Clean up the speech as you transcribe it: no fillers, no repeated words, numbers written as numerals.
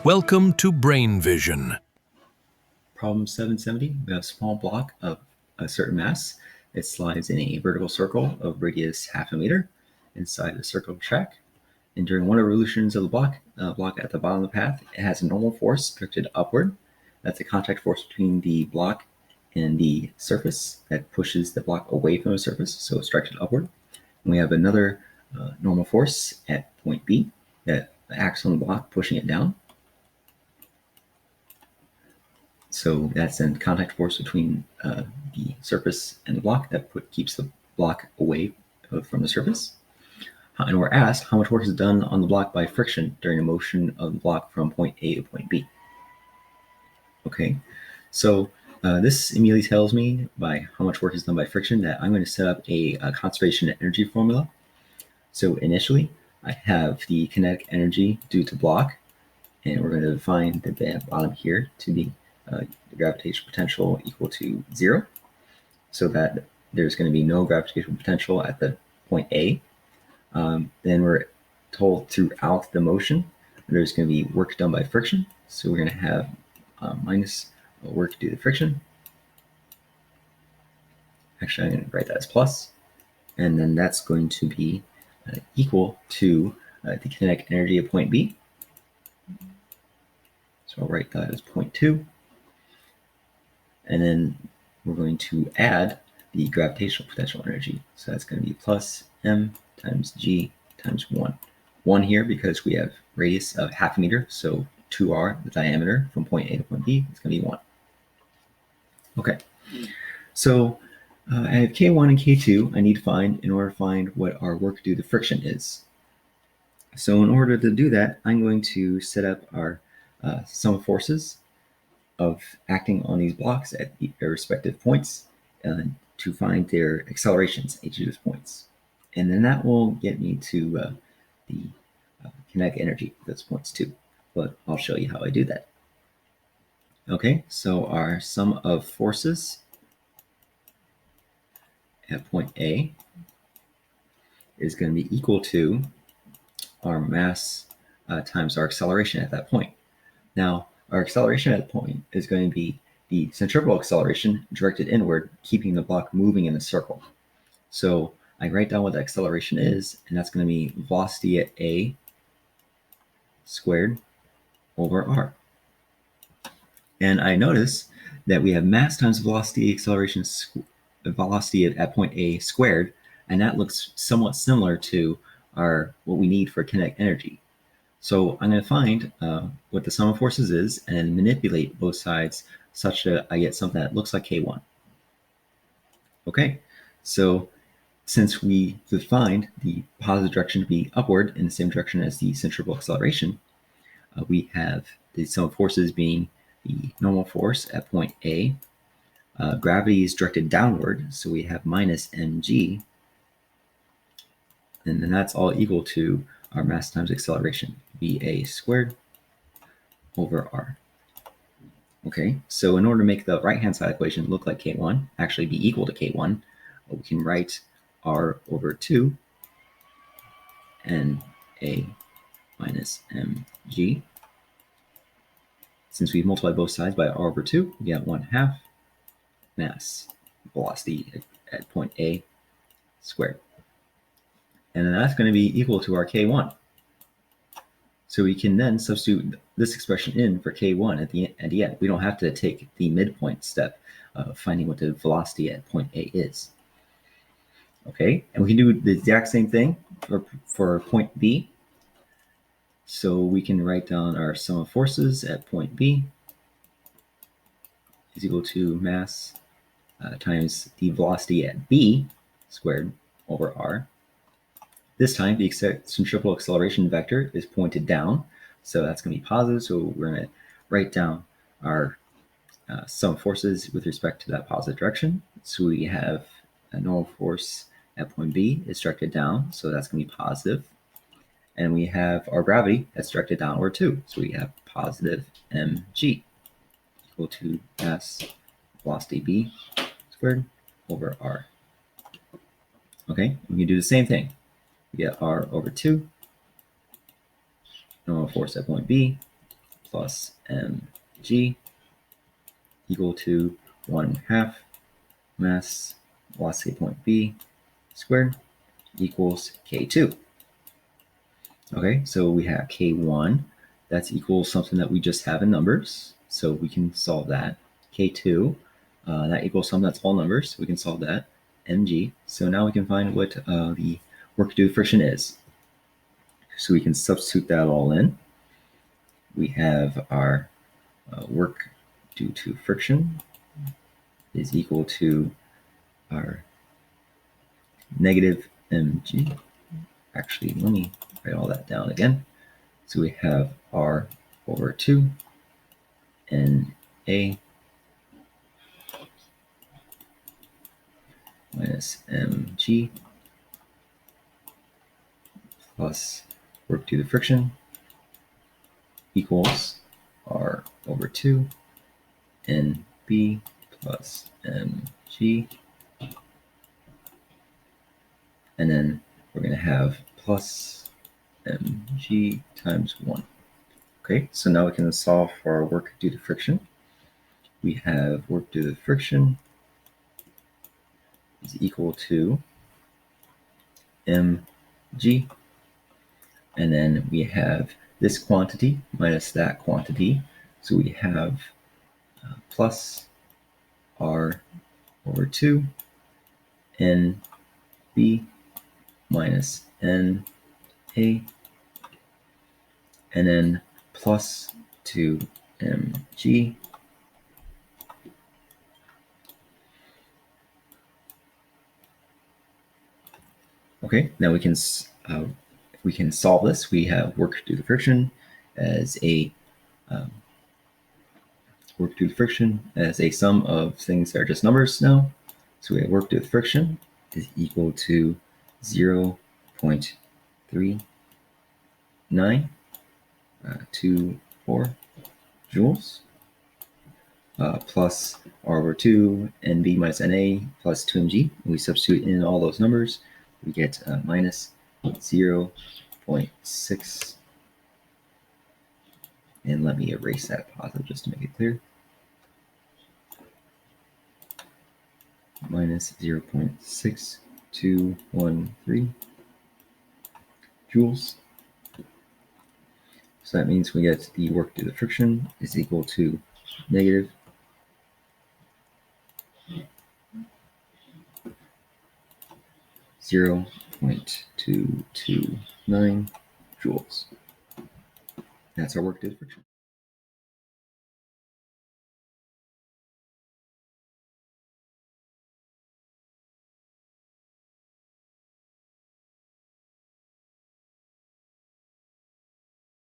Welcome to Brain Vision. Problem 770, we have a small block of a certain mass. It slides in a vertical circle of radius 0.5 meter inside a circle track. And during one of the revolutions of the block at the bottom of the path, it has a normal force directed upward. That's the contact force between the block and the surface that pushes the block away from the surface, so it's directed upward. And we have another normal force at point B that acts on the block, pushing it down. So that's a contact force between the surface and the block that keeps the block away from the surface. And we're asked how much work is done on the block by friction during the motion of the block from point A to point B. Okay, so this immediately tells me by how much work is done by friction that I'm going to set up a conservation energy formula. So initially, I have the kinetic energy due to block, and we're going to define the bottom here to be the gravitational potential equal to 0, so that there's going to be no gravitational potential at the point A. Then we're told throughout the motion there's going to be work done by friction, so we're going to have minus work due to friction. Actually, I'm going to write that as plus, and then that's going to be equal to the kinetic energy of point B. So I'll write that as 0.2. And then we're going to add the gravitational potential energy. So that's going to be plus m times g times 1. 1 here because we have radius of 0.5 meter, so 2r, the diameter from point A to point B, is going to be 1. Okay, so I have K1 and K2 I need to find in order to find what our work due to friction is. So in order to do that, I'm going to set up our sum of forces of acting on these blocks at their respective points to find their accelerations at each of those points. And then that will get me to the kinetic energy at those points too. But I'll show you how I do that. Okay, so our sum of forces at point A is going to be equal to our mass times our acceleration at that point. Now, our acceleration at that point is going to be the centrifugal acceleration directed inward, keeping the block moving in a circle. So I write down what the acceleration is, and that's going to be velocity at A squared over r. And I notice that we have mass times velocity acceleration velocity at point A squared, and that looks somewhat similar to what we need for kinetic energy. So I'm going to find what the sum of forces is and then manipulate both sides such that I get something that looks like K1. Okay, so since we defined the positive direction to be upward in the same direction as the centrifugal acceleration, we have the sum of forces being the normal force at point A. Gravity is directed downward, so we have minus mg, and then that's all equal to our mass times acceleration, VA squared over r. Okay, so in order to make the right-hand side equation look like K1, actually be equal to K1, we can write r over 2 and a minus mg. Since we've multiplied both sides by r over 2, we get 1/2 mass velocity at point A squared. And then that's going to be equal to our K1. So we can then substitute this expression in for K1 at the end. We don't have to take the midpoint step of finding what the velocity at point A is. Okay, and we can do the exact same thing for point B. So we can write down our sum of forces at point B is equal to mass times the velocity at B squared over r. This time, the centrifugal acceleration vector is pointed down, so that's going to be positive. So we're going to write down our sum of forces with respect to that positive direction. So we have a normal force at point B is directed down, so that's going to be positive. And we have our gravity that's directed downward too, so we have positive mg equal to mass velocity b squared over r. Okay, we can do the same thing. We get r over 2, normal force at point B, plus mg equal to 1/2 mass velocity point B squared equals K2. Okay, so we have K1, that's equals something that we just have in numbers, so we can solve that. K2, that equals something that's all numbers, so we can solve that. mg, so now we can find what the work due to friction is. So we can substitute that all in. We have our work due to friction is equal to our negative mg. Actually, let me write all that down again. So we have R over 2 NA minus mg plus work due to friction equals R over 2 NB plus mg. And then we're going to have plus mg times 1. Okay, so now we can solve for our work due to friction. We have work due to friction is equal to mg. And then we have this quantity minus that quantity. So we have plus R over 2 NB minus NA, and then plus 2 mg Okay, now we can solve this. We have work due to friction as a sum of things that are just numbers now. So we have work due to friction is equal to 0.3924 joules plus R over 2 NB minus NA plus 2 mg. We substitute in all those numbers. We get minus 0.6. And let me erase that positive just to make it clear. Minus 0.6213 joules. So that means we get the work due to friction is equal to negative 0.229 joules. That's our work due to friction.